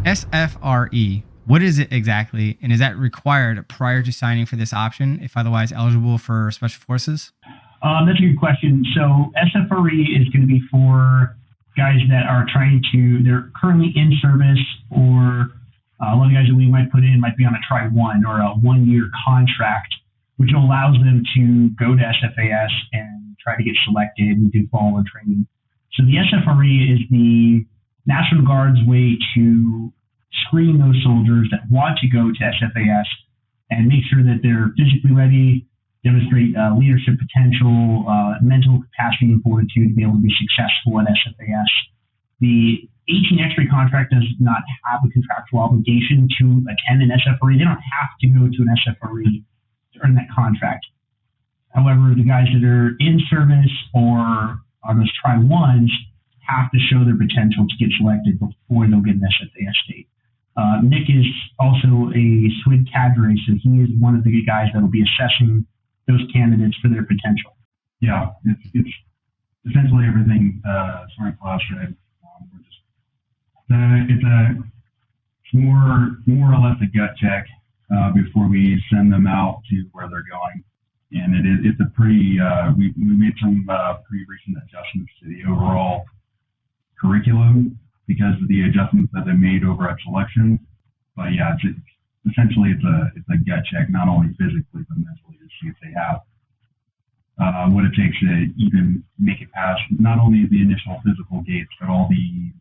SFRE. What is it exactly? And is that required prior to signing for this option, if otherwise eligible for special forces? That's a good question. So SFRE is going to be for guys that are they're currently in service, or a lot of guys that we might put in might be on a Tri-1 or a 1-year contract, which allows them to go to SFAS and try to get selected and do follow training. So the SFRE is the National Guard's way to screen those soldiers that want to go to SFAS and make sure that they're physically ready, demonstrate leadership potential, mental capacity and fortitude to be able to be successful at SFAS. The 18 X-ray contract does not have a contractual obligation to attend an SFRE. They don't have to go to an SFRE to earn that contract. However, the guys that are in service or on those Tri-1s have to show their potential to get selected before they'll get an SFAS date. Nick is also a SWID cadre, so he is one of the guys that will be assessing those candidates for their potential. Yeah, it's essentially everything Sergeant Klaus said. It's more or less a gut check before we send them out to where they're going, and it's a pretty. We made some pretty recent adjustments to the overall curriculum because of the adjustments that they made over at selection. But yeah, it's essentially it's a gut check, not only physically but mentally, to see if they have what it takes to even make it past not only the initial physical gates, but all the,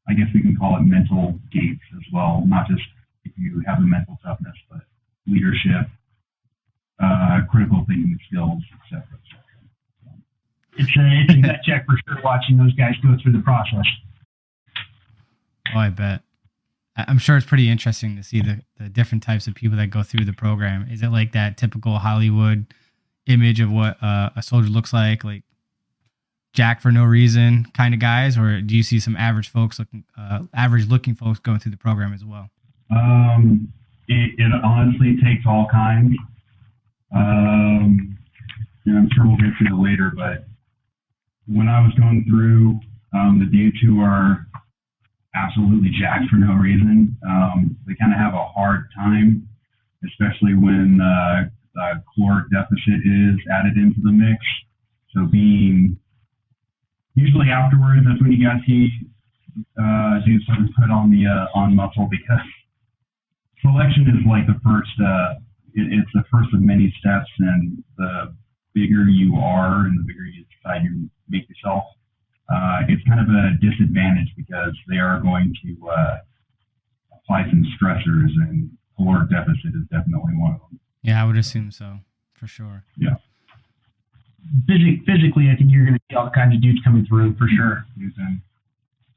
I guess we can call it mental gates as well. Not just if you have the mental toughness, but leadership, critical thinking skills, etc. So. It's a gut check for sure. Watching those guys go through the process. Oh, I bet. I'm sure it's pretty interesting to see the different types of people that go through the program. Is it like that typical Hollywood image of what a soldier looks like Jack for no reason kind of guys, or do you see some average looking folks going through the program as well? It honestly takes all kinds. And I'm sure we'll get to it later, but when I was going through, the dudes who are absolutely jacked for no reason, they kind of have a hard time, especially when caloric deficit is added into the mix. So usually afterwards, that's when you guys see dudes sort of put on the on muscle, because selection is like the first. It's the first of many steps, and the bigger you are, and the bigger you decide you make yourself, it's kind of a disadvantage because they are going to apply some stressors, and caloric deficit is definitely one of them. Yeah, I would assume so, for sure. Yeah. Physically, I think you're going to see all kinds of dudes coming through for sure. Dudes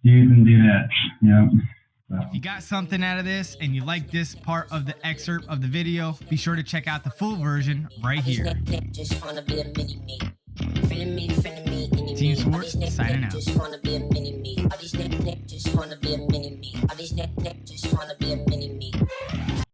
and dudettes. Yeah. So. If you got something out of this and you like this part of the excerpt of the video, be sure to check out the full version right here. Team Swartz signing out.